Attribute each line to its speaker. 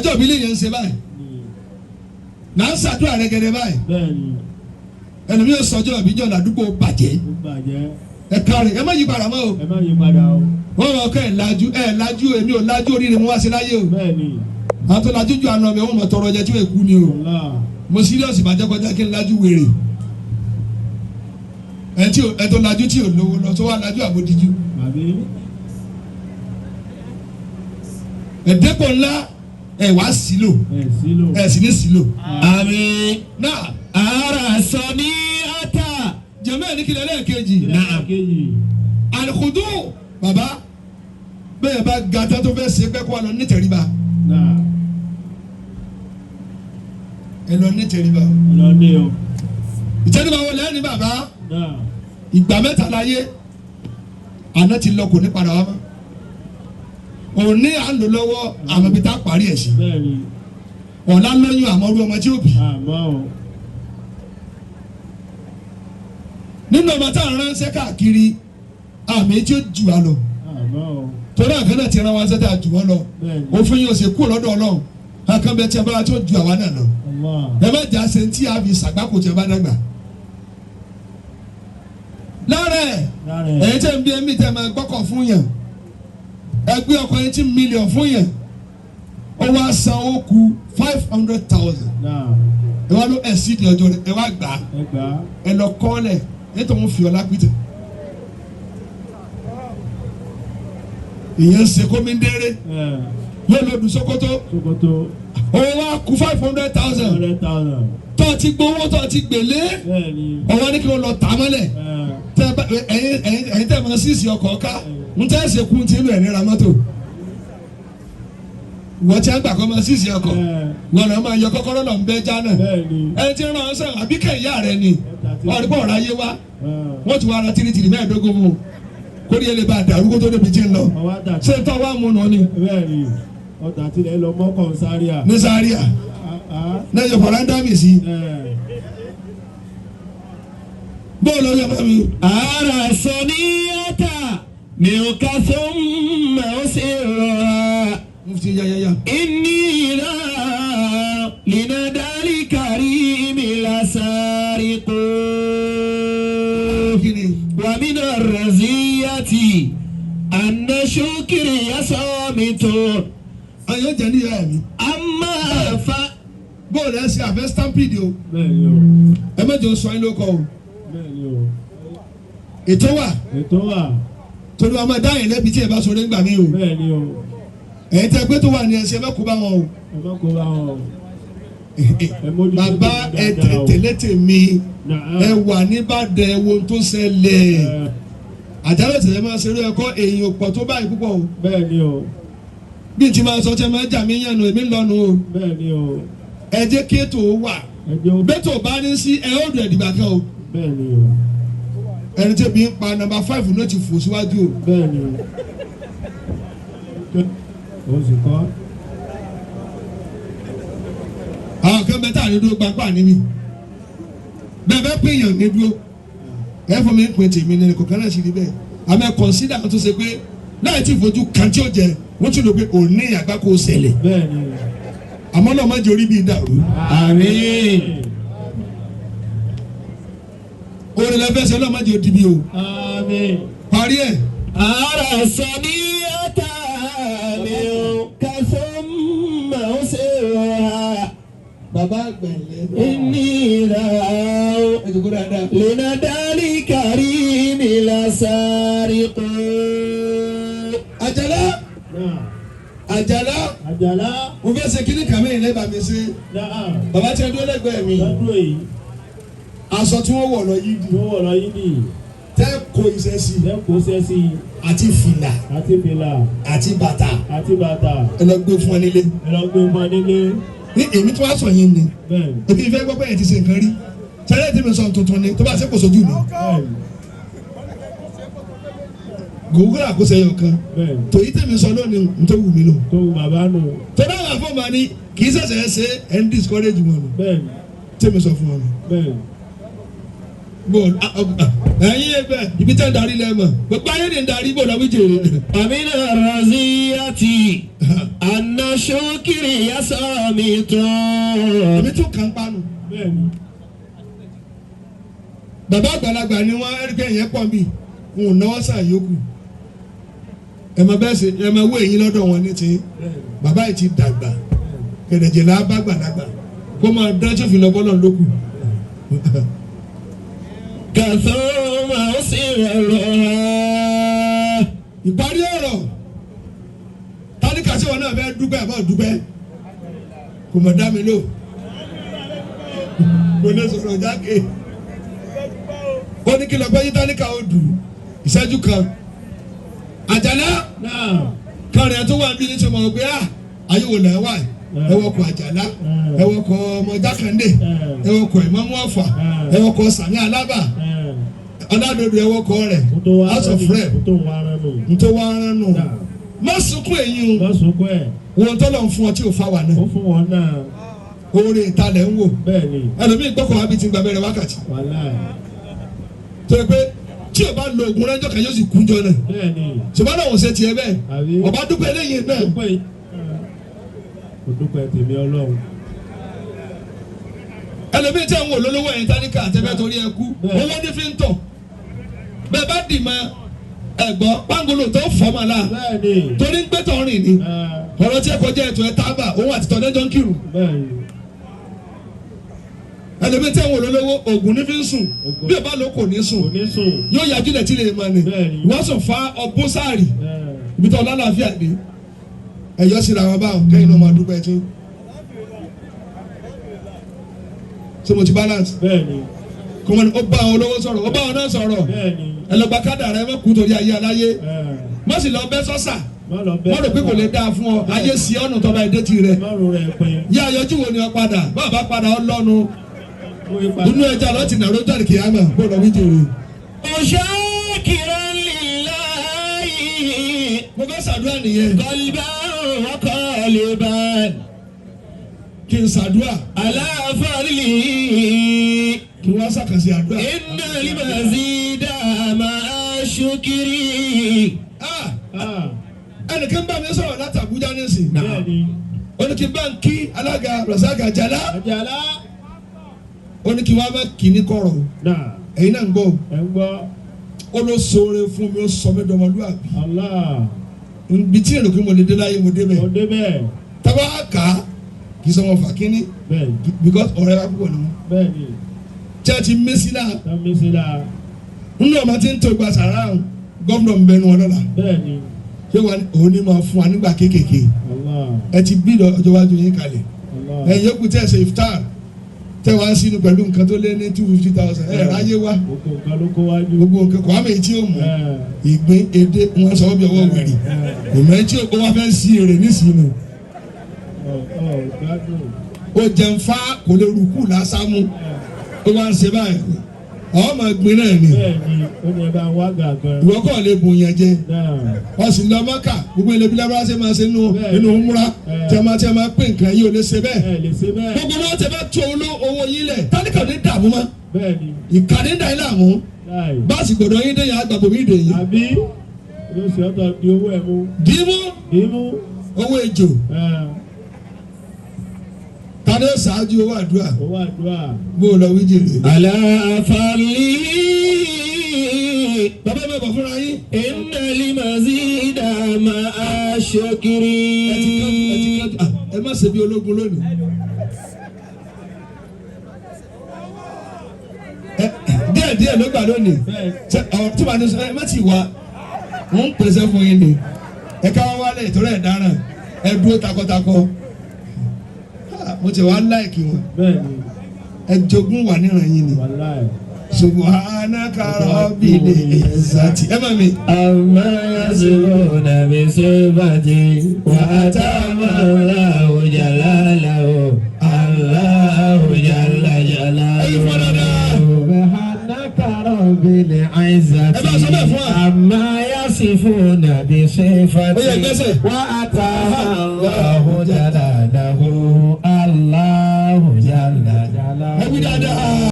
Speaker 1: ọjọ́ ìbílẹ̀ yẹn ń ṣe báyìí là ń ṣàdúrà rẹ̀ gẹ́gẹ́ báyìí ẹnu mi yóò sọjọ́ ìbíjọ́ làdúgbò bàjẹ́ ẹ kárí ẹ má yí padà mọ́ o wọ́n rọ ọkọ ẹ̀ lajú èmi ò lajú oríire mo wá sí láyé o àwọn tó lajú ju àná mi wọ́n mọ̀ tọrọ jẹ tí wọ́n kú ni o mo síríọ̀sì bàjẹ́ kọjá kí n lajú wèrè ẹ tó lajú tí ò lówó lọ tó wá lajú àbódíjú ẹ̀dẹ́pọ̀ ńlá ẹ̀ wá sílò ẹ̀ sì ní sílò.
Speaker 2: àmín.
Speaker 1: náà
Speaker 2: ara sọ ní ata.
Speaker 1: jẹ́mẹ́ ní kílẹ̀ lẹ́ẹ̀kejì. àlùkùdù bàbá bẹ́ẹ̀ bá gata tó fẹ́ ṣe pẹ́ kó wa lọ ní tẹríba. ẹ lọ ní tẹríba. ìtẹ́ríba wọlé ẹni bàbá ìgbà mẹ́ta láyé àná ti lọ kò ní padà wá mọ́ òní à ń lò lọ́wọ́ àmọ́ bí tá a parí ẹ̀ sí ọ̀la lóyún àmọ́ orí ọmọ tí ó bì nínú ọmọ tá à ń ránṣẹ́ káàkiri àmì tí ó jù wá lọ torí àkànnà ti rán wa ṣẹ́ta jù wọ́n lọ òfin yóò ṣe kúrò lọ́dọ̀ Ọlọ́run àkànbẹ tí a bá tí ó ju àwa náà lọ ẹ má jà ṣe tí a fi ṣàgbákò tí a bá dàgbà lára ẹ̀yìn tẹ̀ ń bí ẹ̀mí tẹ̀ máa gbọ́kọ̀ fún yàn ẹgbẹ́ ọkọ̀ $80 million fún yẹn ó wá san ó kù $500,000 ẹ wá ló ẹ̀sìn di ọjọ́ rẹ ẹ wá gbà á ẹ lọ kọ́lẹ̀ nítorí wọn fi ọlá pété ìyẹn ń ṣe kómìndéré yóò lọ dùn Sókótó ó wá kù $500,000 tó ti gbowó tó ti gbèlé ọwọ́ ní kí wọ́n lọ tà mọ́lẹ̀ ẹ̀yin tẹ̀ mọ́ sísì ọkọ̀ ká n tẹ́ ṣe kún tí bẹ̀rẹ̀ ní ramọ́tò wọ́n ti ń gbà kọ́ mọ́ sísì ọkọ̀ wọn náà máa yọ kọ́kọ́rọ́ náà ń bẹ́ já náà ẹni tí ń rán ọsẹ àbíkẹ́ ìyá rẹ ni ọ̀rí bọ̀ ọ̀rọ̀ ayé wa wọ́n ti wá ara tìrìtìrì mẹ́ẹ̀ẹ́dógún mu kó ní ẹlẹ́bàá dàrú kó tó débi tí ń lọ ṣé tọ́ wá mú nù ni.
Speaker 3: ọ̀tà tilẹ̀ lọ mọ́kàn sáríà.
Speaker 1: ní sáríà náà yọ fọláńdàmì sí bóòlù ọjọ́ bá mi.
Speaker 2: ara sọ ní ata mi ò ká fún mẹ́ ó sì rọra.
Speaker 1: mufti yayaya.
Speaker 2: ìnira lina dali kari mi la sari ko. wàmínà raziyati anna shukiri yasọ mi tó.
Speaker 1: ayọ̀ jẹ́ ní ìyá mi.
Speaker 2: amma fa.
Speaker 1: bóòlù ẹ ṣe àfẹ́ stampede o. ẹ mẹ́jọ sọ ẹ ló kọ o. ètò wà torí wọn máa dá yẹn lẹ́bi tí ẹ bá sọ nígbà mí o ẹ̀yin tẹ́ pé tó wà ní ẹsẹ̀ ẹ má kó bá wọn o bàbá ẹ tẹ̀lé tèmi ẹ wà níbàdàn ẹ wo tó ṣẹlẹ̀ àjálù tẹ̀lé máa ṣeré ẹ̀kọ́ èèyàn pọ̀ tó báyìí púpọ̀ o bí n ti máa sọ tẹ́ máa jà mí yànnà èmi lọ́nu o ẹ jẹ́ kí ètò wà bẹ́tò bá ní sí ẹ ó dẹ̀ dìgbà kan o ẹni tí ebi ń pa nọ́mbà 5 ló ti fò síwájú o.
Speaker 3: bẹ́ẹ̀ni o sì kọ́.
Speaker 1: àwọn kan bẹ tá à ní dúró pápá níbí bẹ́ẹ̀ bẹ́ẹ̀ pé èèyàn ní dúró ẹ fún mi pè tèmi ní kò kánà sí ní bẹ́ẹ̀ àmọ́ kọ̀nsídà tó ṣe pé láì tí ìfojú kan tí ó jẹ wọ́n ti lò pé òní àgbá kò ṣẹlẹ̀ àmọ́ náà má jẹ́ orí bíi dàrú.
Speaker 2: àmín.
Speaker 1: orin lẹ́fẹ̀ẹ́ sẹ́ náà má jẹ́ òdìbí o.
Speaker 3: àmín.
Speaker 1: parí ẹ̀.
Speaker 2: ara sọ ní ata mi ò ká fún mẹ́ ó sì rọra.
Speaker 1: bàbá àgbẹ̀lẹ̀.
Speaker 2: ìnira lina dali kari mi la sari ko.
Speaker 1: àjàlá mo fẹ́ ṣe kíní kàmí ilé bàmí sí bàbá tí a dúró lẹ́gbẹ̀ẹ́ mi aṣọ tí wọ́n wọ̀ lọ yídì tẹ́ kó iṣẹ́ sí àti fìlà àti bàtà ẹ lọ gbé fún ọ nílé ní èmi tí wàá sọ yín ni èmi ìfẹ́ gbọ́ pé ẹ̀ ti ṣe nǹkan rí sẹ́lẹ̀ tí mi sọ tuntun ni tó bá ṣe kò sójú mi. gòwúrà kó sẹ́yọ̀ kan tòyí tèmi sọ lónìí nítorí wù mí lò.
Speaker 3: tó wù bàbá nù.
Speaker 1: tó náà wà fún ma ni kì í ṣẹ̀ṣẹ̀ ṣe ẹ̀ ń discourage wọn nù tèmi sọ fún wọn nù. ẹ̀yin ẹgbẹ́ ibi tẹ́ ń darí lẹ́mọ̀ gbogbo ayé ni ń darí bò lọ́wọ́ ìjèrè.
Speaker 2: Amina raziyati anna shukiri yasami tán.
Speaker 1: èmi tún kàn pánu. bàbá àgbàlagbà ni wọ́n ẹ̀ríkẹ́ yẹn pọ̀ bí wọn ò náwó sàn yòókù. ẹ̀mọ bẹ́ẹ̀ sẹ́ ẹ̀mọ owó èyí lọ́dọ̀ wọn ní ti bàbá yìí ti dàgbà kẹ̀dẹ̀jẹ̀ là bá gbàlagbà kó máa dájú fi lọ bọ́lọ̀ lókù.
Speaker 2: Kàtó máa ń sì rọrọ̀.
Speaker 1: ìparí ọ̀rọ̀ tálíkà sí wọn náà fẹ́ dúpẹ́ àbọ̀ dúpẹ́ kò mọ̀ dá mi lò kò ní sọ̀rọ̀ jáde ó ní kí lọ pé yí tálíkà ó dùn ìṣẹ́jú kan àjàlá kárẹ̀ tó wà níbi ní sọmọ pé ayé wò lẹ́ wà ẹ wọkọ̀ àjàlá ẹ wọkọ̀ ọmọ jákàndé ẹ wọkọ̀ ìmọ̀mú ọ̀fà ẹ wọkọ̀ sàmì alábà ọ̀nàdòdò ẹ wọkọ̀ rẹ̀ house of rep ntọ́ wa rán nù má sunkún èyí o wọn tọ́lọ̀ ń fún ọ tí o fa wà náà oore ìtalẹ̀ ń wò ẹlòmíì gbọ́kọ̀ wá bí ti ń gba abẹ́rẹ́ wákàtí tó yẹ pé tí o bá lo oògùn rẹ́jọ́ kan yóò sì kúnjọ náà ṣùgbọ́n náà wọ́n ṣe tiẹ̀ bẹ́ẹ̀ ọba dúpẹ́ lẹ́yìn náà.
Speaker 3: o dúpẹ́ tèmi Ọlọ́run.
Speaker 1: ẹlòmíì tí àwọn olólówó ẹ̀yìn táníkà àtẹ́fẹ́ torí ẹ kú owó ní fi ń tọ̀ bẹ́ẹ̀ bá dì mọ́ ẹ̀gbọ́n pangolo tó fọ́mọ́ la torí ń gbẹ́tọ̀ rìn ni ọ̀rọ̀ tí ẹ kọjá ètò ẹ̀ tábà òun àti tọ́lẹ́jọ́ ń kírun. ẹlòmíì tí àwọn olólówó oògùn ní fi ń sùn bí o bá lọ kò ní sùn yóò yájú lẹ̀ tí lè mọ ni wọ́n sọ fa ọbọ̀ sáàrì ibi tó lálàáfíà dé ẹ̀yọ́ sí ra wọn báwọn kẹ́yìn náà máa dúpẹ́ tí. so mo ti balance. kọ́mọ́ni ó bá àwọn olówó sọ̀rọ̀ ó bá àwọn náà sọ̀rọ̀ ẹlọgba kádàrá ẹ mọ̀kú torí ayé aláyé má sì lọ bẹ́ sọ́sà má rò pé kò lè dáa fún ọ ayé sí ọ̀nà tọ́ba ẹ̀dẹ́ ti rẹ̀ yá ayọ́jú wo ni ọ padà bàbá padà ọ lọ́nu inú ẹja lọ́tì nàró jáde kìámà gbọ́dọ̀ wí jèrè.
Speaker 2: Shakiran lillahi.
Speaker 1: mo fẹ́ ṣàdúrà nìyẹn.
Speaker 2: Qalban wa qalban.
Speaker 1: kí n ṣàdúrà.
Speaker 2: Ala fadli.
Speaker 1: kí wọ́n ṣàkànṣe àdúrà.
Speaker 2: Inna al-mazida ma'a shukri.
Speaker 1: ẹnìkan bá mi sọ̀rọ̀ láti Àbújá nísìn. ó ní kí n bá ń kí alága Rasaka Àjàlá. ó ní kí wọ́n á máa kí ní kọ̀rọ̀. ẹ̀yin náà ń gbọ́. ó ló ṣoore fún mi ó sọ mí dọmọlúwàbí. ibi tí èrò kí mo lè dé láyé mo dé bẹ́ẹ̀. tábà kà á kì í sọ wọn fà kínní. because ọ̀rẹ́ wa púpọ̀ ni wọn. church mẹ́sílá. nínú ọmọ tí ń tó gba sàrà gómìnà ń bẹnu wọn lọ́la. ṣé wàá òun ní máa fún wa nígbà kéékèèké. ẹ ti bí ọjọ́ iwájú yín kalẹ̀. ẹ̀yin yókù tẹ̀ ṣe iftar tẹ́ wá sínú pẹ̀lú nǹkan tó lé ní 250,000 ẹ̀ ráyé wá gbogbo nǹkan kò àmì tí ó mú ìgbín èdè wọn sọ bí ọwọ́ wẹ̀rì ìmọ̀ tí ó wá fẹ́ sí èrè nísìnyí ó jẹun fa kò lè rúkú lásámú ó wá ń ṣe báyìí ọmọ ìgbín náà ni ìwọ kọ́ lè bùn yẹn jẹ ọ̀sìn lọ mọ́kà gbogbo ẹlẹ́bí lábára ṣe máa ṣe nínú múra tí a máa pín nǹkan yìí ò lè ṣe bẹ́ẹ̀ gbogbo wọn ti bá tó owó yín lẹ̀ tálíkà ní dààmú mọ́ ìkànnì dà yín láàmú báàsì gbọdọ̀ yín dé yàn àgbàgbọ́ mi dè yín.
Speaker 3: àbí ló ṣe ọ̀tọ̀ di owó ẹ̀ mú.
Speaker 1: dìímú owó ejò tani ó ṣáájú owó àdúrà bó o lọ wí jèrè.
Speaker 2: aláfàlì.
Speaker 1: bàbá mi bọ̀ fúnra yín.
Speaker 2: inna al-mazida ma'a shukri.
Speaker 1: ẹ má ṣe bí ológun lónìí. díẹ̀ ló gbà lónìí tí wàá ní sọ ẹ má ti wá wọn ń pèsè fún yín ni ẹ ká wá wálé ìtọ́rọ̀ ẹ̀ dáràn ẹ dúró takọtakọ mo ti wá láìkì wọn ẹ jogún wà níran yín ni subhanaka rabbil izzati ẹ má mi.
Speaker 2: amma yasifuna bi sifati wa atama Allahu jalalahu Allahu jalla jalaluhu. rabbil izzati amma yasifuna bi sifati wa atama Allahu jalalahu Allahu jalla jalaluhu.